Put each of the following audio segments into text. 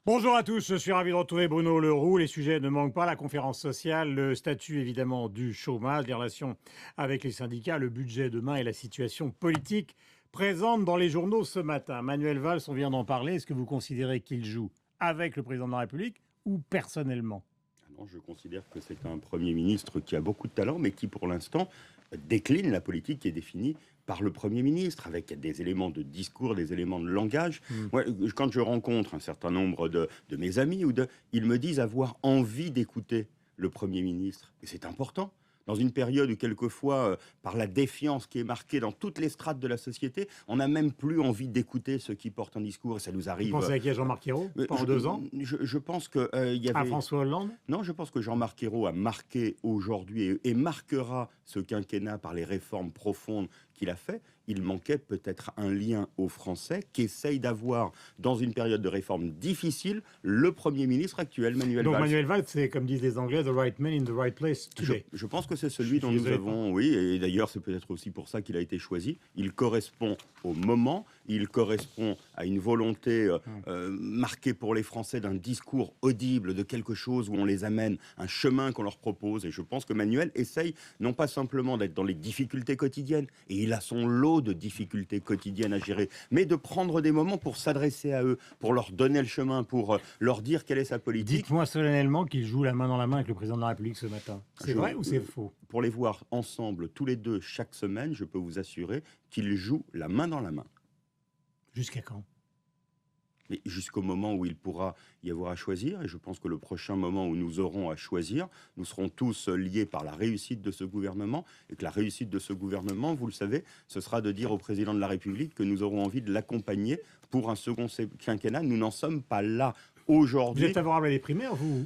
Bonjour à tous, je suis ravi de retrouver Bruno Leroux. Les sujets ne manquent pas, la conférence sociale, le statut évidemment du chômage, les relations avec les syndicats, le budget demain et la situation politique présente dans les journaux ce matin. Manuel Valls, on vient d'en parler, est-ce que vous considérez qu'il joue avec le président de la République ou personnellement? Non, je considère que c'est un Premier ministre qui a beaucoup de talent, mais qui pour l'instant décline la politique qui est définie par le Premier ministre, avec des éléments de discours, des éléments de langage. Moi, quand je rencontre un certain nombre de mes amis, ils me disent avoir envie d'écouter le Premier ministre. Et c'est important. Dans une période où quelquefois, par la défiance qui est marquée dans toutes les strates de la société, on n'a même plus envie d'écouter ceux qui portent un discours, et ça nous arrive. Vous pensez à qui? À Jean-Marc Ayrault pendant 2 ans? Je pense que y avait... À François Hollande? Non, je pense que Jean-Marc Ayrault a marqué aujourd'hui et marquera ce quinquennat par les réformes profondes qu'il a fait. Il manquait peut-être un lien aux Français qui essayent d'avoir, dans une période de réforme difficile, le Premier ministre actuel, Manuel Valls. Donc Manuel Valls, c'est comme disent les Anglais, the right man in the right place today. Je pense que c'est celui dont nous avons, oui, et d'ailleurs c'est peut-être aussi pour ça qu'il a été choisi. Il correspond au moment, il correspond à une volonté marquée pour les Français d'un discours audible, de quelque chose où on les amène, un chemin qu'on leur propose. Et je pense que Manuel essaye non pas simplement d'être dans les difficultés quotidiennes, et il a son lot de difficultés quotidiennes à gérer, mais de prendre des moments pour s'adresser à eux, pour leur donner le chemin, pour leur dire quelle est sa politique. Dites-moi solennellement qu'il joue la main dans la main avec le président de la République ce matin. C'est vrai ou c'est faux? Pour les voir ensemble, tous les deux, chaque semaine, je peux vous assurer qu'ils jouent la main dans la main. Jusqu'à quand? Mais jusqu'au moment où il pourra y avoir à choisir, et je pense que le prochain moment où nous aurons à choisir, nous serons tous liés par la réussite de ce gouvernement, et que la réussite de ce gouvernement, vous le savez, ce sera de dire au président de la République que nous aurons envie de l'accompagner pour un second quinquennat. Nous n'en sommes pas là aujourd'hui. Vous êtes favorable à les primaires, vous?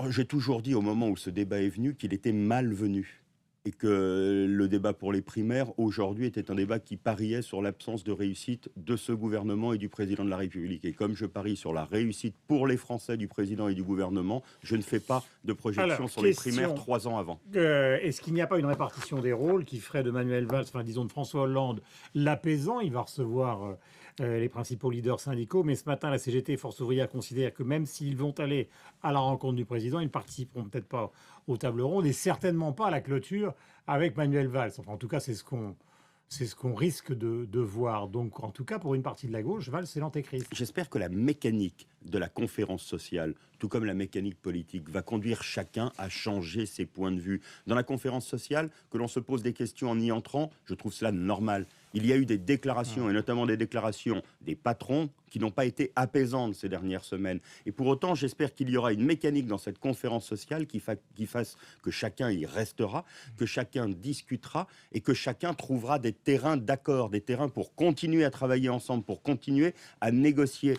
J'ai toujours dit au moment où ce débat est venu qu'il était malvenu. Et que le débat pour les primaires, aujourd'hui, était un débat qui pariait sur l'absence de réussite de ce gouvernement et du président de la République. Et comme je parie sur la réussite pour les Français du président et du gouvernement, je ne fais pas de projection sur les primaires 3 ans avant. Est-ce qu'il n'y a pas une répartition des rôles qui ferait de Manuel Valls, enfin disons de François Hollande, l'apaisant? Il va recevoir les principaux leaders syndicaux, mais ce matin, la CGT et Force ouvrière considèrent que même s'ils vont aller à la rencontre du président, ils ne participeront peut-être pas aux tables rondes et certainement pas à la clôture avec Manuel Valls. Enfin, en tout cas, c'est ce qu'on risque de voir. Donc, en tout cas, pour une partie de la gauche, Valls, c'est l'antéchrist. J'espère que la mécanique de la conférence sociale, tout comme la mécanique politique, va conduire chacun à changer ses points de vue. Dans la conférence sociale, que l'on se pose des questions en y entrant, je trouve cela normal. Il y a eu des déclarations, et notamment des déclarations des patrons, qui n'ont pas été apaisantes ces dernières semaines. Et pour autant, j'espère qu'il y aura une mécanique dans cette conférence sociale qui fasse que chacun y restera, que chacun discutera et que chacun trouvera des terrains d'accord, des terrains pour continuer à travailler ensemble, pour continuer à négocier.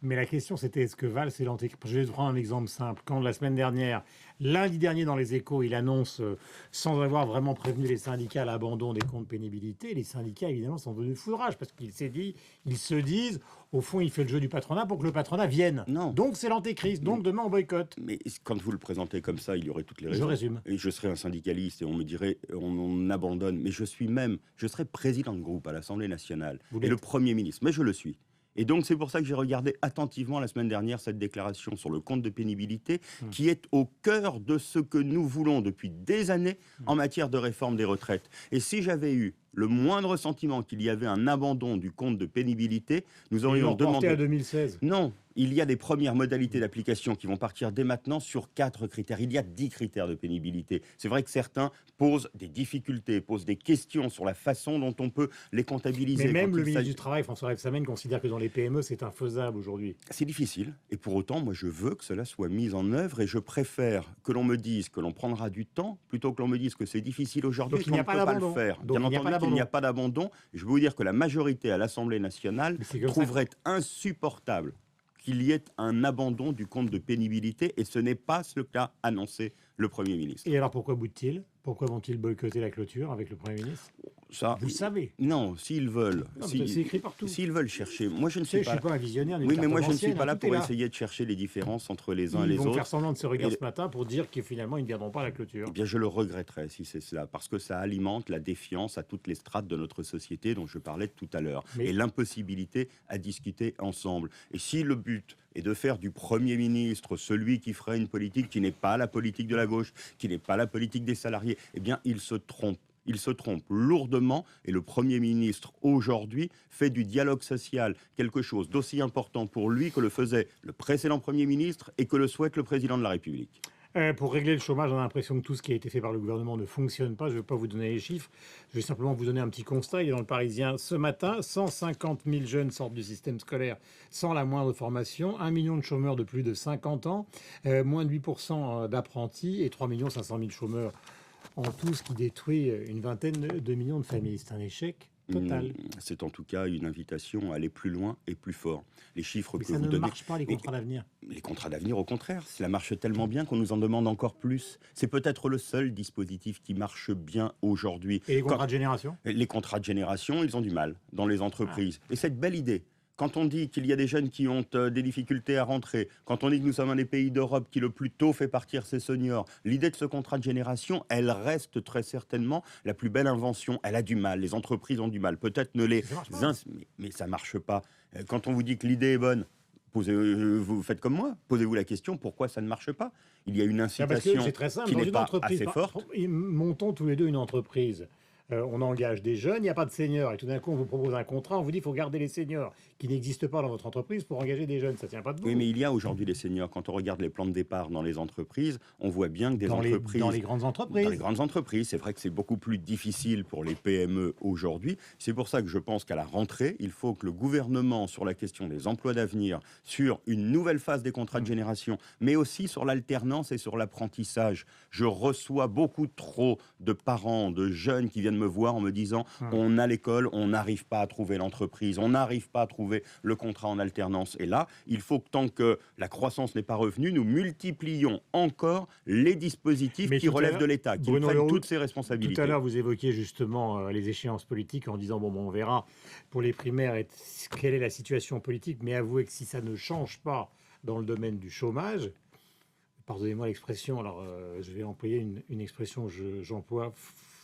Mais la question, c'était est-ce que Valls est l'antéchrist? Je vais prendre un exemple simple. Quand la semaine dernière, lundi dernier dans les Échos, il annonce, sans avoir vraiment prévenu les syndicats, l'abandon des comptes pénibilité, les syndicats, évidemment, sont venus foudrage parce qu'ils se disent, au fond, il fait le jeu du patronat pour que le patronat vienne. Non. Donc, c'est l'antéchrist. Donc, demain, on boycotte. Mais quand vous le présentez comme ça, il y aurait toutes les raisons. Je résume. Et je serais un syndicaliste et on me dirait, on abandonne. Mais je serais président de groupe à l'Assemblée nationale. Et le Premier ministre. Mais je le suis. Et donc, c'est pour ça que j'ai regardé attentivement la semaine dernière cette déclaration sur le compte de pénibilité qui est au cœur de ce que nous voulons depuis des années en matière de réforme des retraites. Et si j'avais eu le moindre sentiment qu'il y avait un abandon du compte de pénibilité, nous aurions demandé... à 2016. Non, il y a des premières modalités d'application qui vont partir dès maintenant sur 4 critères. Il y a 10 critères de pénibilité. C'est vrai que certains posent des difficultés, posent des questions sur la façon dont on peut les comptabiliser. Mais même le ministre du Travail, François Rebsamen, considère que dans les PME, c'est infaisable aujourd'hui. C'est difficile. Et pour autant, moi, je veux que cela soit mis en œuvre et je préfère que l'on me dise que l'on prendra du temps plutôt que l'on me dise que c'est difficile aujourd'hui et qu'on ne peut pas le faire. Bien entendu, il n'y a pas d'abandon. Je veux vous dire que la majorité à l'Assemblée nationale trouverait insupportable qu'il y ait un abandon du compte de pénibilité, et ce n'est pas ce qu'a annoncé le Premier ministre. Et alors pourquoi boude-t-il? Pourquoi vont-ils boycotter la clôture avec le Premier ministre? Ça, vous le savez. Non, s'ils veulent. C'est écrit partout. S'ils veulent chercher. Moi, je ne suis pas. Je suis pas un visionnaire. Oui, mais moi, je ne suis pas là pour essayer de chercher les différences entre les uns et les autres. Ils vont faire semblant de se regarder ce matin pour dire que finalement, ils ne viendront pas à la clôture. Eh bien, je le regretterais si c'est cela, parce que ça alimente la défiance à toutes les strates de notre société dont je parlais tout à l'heure, et l'impossibilité à discuter ensemble. Et si le but et de faire du Premier ministre celui qui ferait une politique qui n'est pas la politique de la gauche, qui n'est pas la politique des salariés, eh bien, il se trompe. Il se trompe lourdement et le Premier ministre, aujourd'hui, fait du dialogue social quelque chose d'aussi important pour lui que le faisait le précédent Premier ministre et que le souhaite le Président de la République. Pour régler le chômage, on a l'impression que tout ce qui a été fait par le gouvernement ne fonctionne pas. Je ne vais pas vous donner les chiffres. Je vais simplement vous donner un petit constat. Il est dans le Parisien ce matin. 150 000 jeunes sortent du système scolaire sans la moindre formation. 1 million de chômeurs de plus de 50 ans. Moins de 8% d'apprentis et 3 500 000 chômeurs en tout, ce qui détruit une vingtaine de millions de familles. C'est un échec total. C'est en tout cas une invitation à aller plus loin et plus fort. Les chiffres Mais que ça vous ne donnez... marche pas, les contrats d'avenir. Les contrats d'avenir, au contraire, cela marche tellement bien qu'on nous en demande encore plus. C'est peut-être le seul dispositif qui marche bien aujourd'hui. Et les contrats de génération ? Les contrats de génération, ils ont du mal dans les entreprises. Et cette belle idée, quand on dit qu'il y a des jeunes qui ont des difficultés à rentrer, quand on dit que nous sommes un des pays d'Europe qui le plus tôt fait partir ses seniors, l'idée de ce contrat de génération, elle reste très certainement la plus belle invention. Elle a du mal, les entreprises ont du mal. Peut-être ne les... Mais ça ne marche pas. Quand on vous dit que l'idée est bonne, vous faites comme moi, posez-vous la question pourquoi ça ne marche pas. Il y a une incitation qui n'est pas assez forte. Montons tous les deux une entreprise. On engage des jeunes, il n'y a pas de seniors. Et tout d'un coup, on vous propose un contrat, on vous dit qu'il faut garder les seniors qui n'existent pas dans votre entreprise pour engager des jeunes. Ça ne tient pas debout. Oui, mais il y a aujourd'hui des seniors. Quand on regarde les plans de départ dans les entreprises, on voit bien que des entreprises... Dans les grandes entreprises. Dans les grandes entreprises. C'est vrai que c'est beaucoup plus difficile pour les PME aujourd'hui. C'est pour ça que je pense qu'à la rentrée, il faut que le gouvernement, sur la question des emplois d'avenir, sur une nouvelle phase des contrats de génération, mais aussi sur l'alternance et sur l'apprentissage. Je reçois beaucoup trop de parents, de jeunes qui viennent me voir en me disant on a l'école, on n'arrive pas à trouver l'entreprise, on n'arrive pas à trouver le contrat en alternance. Et là, il faut que tant que la croissance n'est pas revenue, nous multiplions encore les dispositifs qui relèvent de l'État, qui prennent toutes ces responsabilités. Tout à l'heure, vous évoquiez justement les échéances politiques en disant bon, on verra pour les primaires quelle est la situation politique, mais avouez que si ça ne change pas dans le domaine du chômage, pardonnez-moi l'expression, alors je vais employer une expression que j'emploie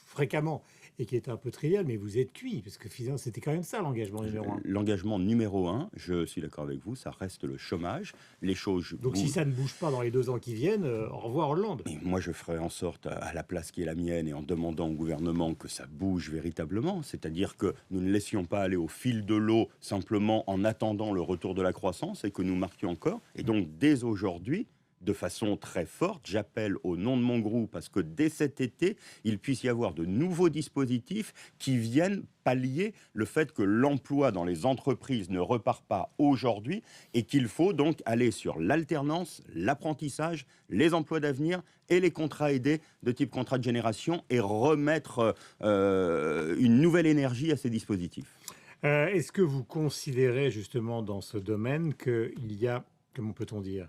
fréquemment et qui est un peu triviale, mais vous êtes cuit, parce que finalement, c'était quand même ça l'engagement numéro 1. L'engagement numéro 1, je suis d'accord avec vous, ça reste le chômage. Les choses Donc si ça ne bouge pas dans les 2 ans qui viennent, au revoir Hollande. Et moi, je ferai en sorte, à la place qui est la mienne, et en demandant au gouvernement que ça bouge véritablement, c'est-à-dire que nous ne laissions pas aller au fil de l'eau simplement en attendant le retour de la croissance et que nous marquions encore. Et donc, dès aujourd'hui, de façon très forte, j'appelle au nom de mon groupe à ce que dès cet été, il puisse y avoir de nouveaux dispositifs qui viennent pallier le fait que l'emploi dans les entreprises ne repart pas aujourd'hui et qu'il faut donc aller sur l'alternance, l'apprentissage, les emplois d'avenir et les contrats aidés de type contrat de génération et remettre une nouvelle énergie à ces dispositifs. Est-ce que vous considérez justement dans ce domaine qu'il y a, comment peut-on dire,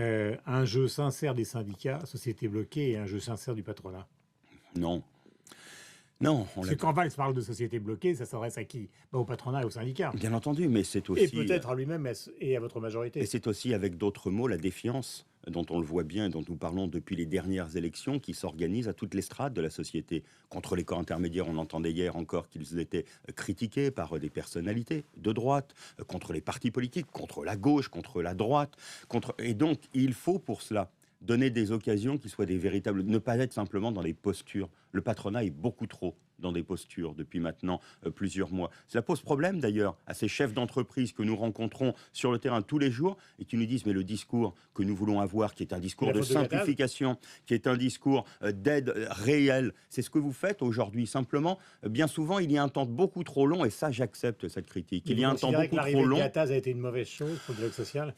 un jeu sincère des syndicats, société bloquée, et un jeu sincère du patronat? Non. Non. Parce que quand Valls parle de société bloquée, ça s'adresse à qui? Au patronat et aux syndicats. Bien entendu, mais c'est aussi... Et peut-être à lui-même et à votre majorité. Et c'est aussi, avec d'autres mots, la défiance dont on le voit bien et dont nous parlons depuis les dernières élections qui s'organisent à toutes les strates de la société. Contre les corps intermédiaires, on entendait hier encore qu'ils étaient critiqués par des personnalités de droite, contre les partis politiques, contre la gauche, contre la droite. Et donc, il faut pour cela donner des occasions qui soient des véritables... Ne pas être simplement dans les postures. Le patronat est beaucoup trop dans des postures depuis maintenant plusieurs mois. Cela pose problème d'ailleurs à ces chefs d'entreprise que nous rencontrons sur le terrain tous les jours et qui nous disent mais le discours que nous voulons avoir, qui est un discours de simplification, qui est un discours d'aide réelle, c'est ce que vous faites aujourd'hui. Simplement, bien souvent, il y a un temps beaucoup trop long et ça, j'accepte cette critique. Il y a un temps beaucoup trop long. Que Gattaz a été une mauvaise chose pour le dialogue social?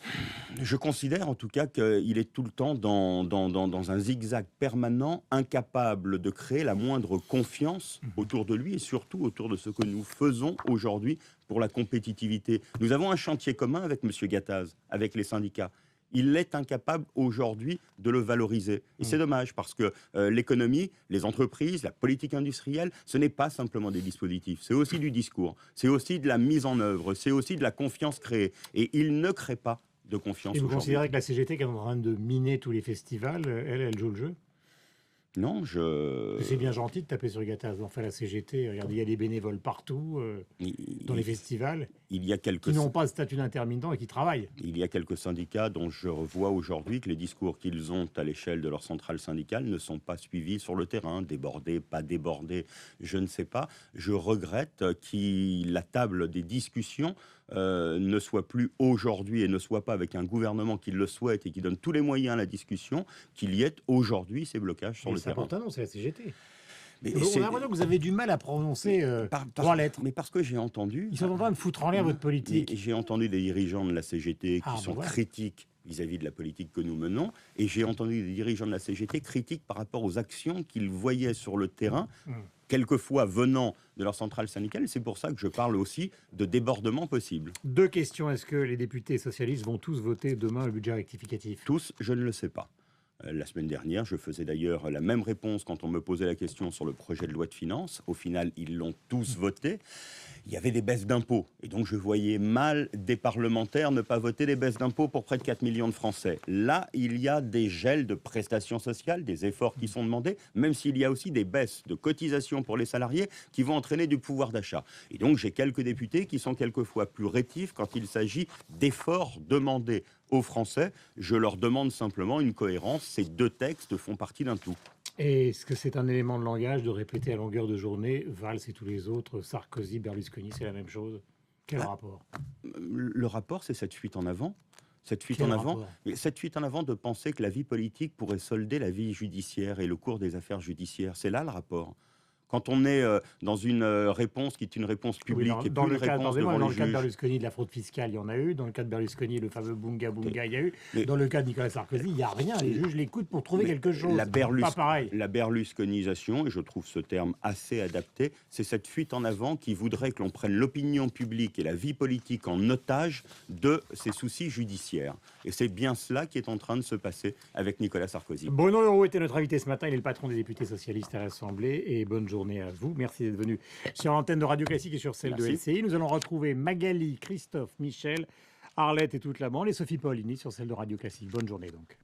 Je considère en tout cas qu'il est tout le temps dans un zigzag permanent, incapable de créer la moindre confiance autour de lui et surtout autour de ce que nous faisons aujourd'hui pour la compétitivité. Nous avons un chantier commun avec M. Gattaz, avec les syndicats. Il est incapable aujourd'hui de le valoriser. Et c'est dommage parce que l'économie, les entreprises, la politique industrielle, ce n'est pas simplement des dispositifs. C'est aussi du discours, c'est aussi de la mise en œuvre, c'est aussi de la confiance créée. Et il ne crée pas de confiance. Et vous considérez que la CGT, qui est en train de miner tous les festivals, elle joue le jeu? Non, C'est bien gentil de taper sur Gattaz. Enfin, la CGT, regardez, il y a des bénévoles partout, dans les festivals, il y a qui n'ont pas de statut d'intermittent et qui travaillent. Il y a quelques syndicats dont je revois aujourd'hui que les discours qu'ils ont à l'échelle de leur centrale syndicale ne sont pas suivis sur le terrain, débordés, pas débordés, je ne sais pas. Je regrette que la table des discussions ne soit plus aujourd'hui et ne soit pas avec un gouvernement qui le souhaite et qui donne tous les moyens à la discussion, qu'il y ait aujourd'hui ces blocages sur le C'est terrain. important, non, c'est la CGT. Mais On a l'impression que vous avez du mal à prononcer trois lettres. Mais parce que j'ai entendu... Ils sont en train de foutre en l'air votre politique. Mais j'ai entendu des dirigeants de la CGT qui sont voilà. critiques vis-à-vis de la politique que nous menons, et j'ai entendu des dirigeants de la CGT critiques par rapport aux actions qu'ils voyaient sur le terrain, quelquefois venant de leur centrale syndicale. C'est pour ça que je parle aussi de débordement possible. Deux questions. Est-ce que les députés socialistes vont tous voter demain le budget rectificatif? Tous, je ne le sais pas. La semaine dernière, je faisais d'ailleurs la même réponse quand on me posait la question sur le projet de loi de finances. Au final, ils l'ont tous voté. Il y avait des baisses d'impôts. Et donc, je voyais mal des parlementaires ne pas voter des baisses d'impôts pour près de 4 millions de Français. Là, il y a des gels de prestations sociales, des efforts qui sont demandés, même s'il y a aussi des baisses de cotisations pour les salariés qui vont entraîner du pouvoir d'achat. Et donc, j'ai quelques députés qui sont quelquefois plus rétifs quand il s'agit d'efforts demandés aux Français. Je leur demande simplement une cohérence. Ces deux textes font partie d'un tout. Et est-ce que c'est un élément de langage de répéter à longueur de journée Valls et tous les autres, Sarkozy, Berlusconi, c'est la même chose? Quel rapport? Le rapport, c'est cette fuite en avant. Cette fuite Quel en avant, rapport? cette fuite en avant de penser que la vie politique pourrait solder la vie judiciaire et le cours des affaires judiciaires. C'est là le rapport. Quand on est dans une réponse qui est une réponse publique Oui, et dans plus le une cas, réponse devant dans les le cas de juges. Berlusconi, de la fraude fiscale, il y en a eu. Dans le cas de Berlusconi, le fameux Bunga Bunga, il y a eu. Mais- Dans le cas de Nicolas Sarkozy, il n'y a rien. Les juges l'écoutent pour trouver quelque chose. Pas pareil. La berlusconisation, et je trouve ce terme assez adapté, c'est cette fuite en avant qui voudrait que l'on prenne l'opinion publique et la vie politique en otage de ses soucis judiciaires. Et c'est bien cela qui est en train de se passer avec Nicolas Sarkozy. Bruno Le Roux était notre invité ce matin. Il est le patron des députés socialistes à l'Assemblée. Et bonne journée à vous. Merci d'être venu sur l'antenne de Radio Classique et sur celle de Merci. LCI. Nous allons retrouver Magali, Christophe, Michel, Arlette et toute la bande et Sophie Paulini sur celle de Radio Classique. Bonne journée donc.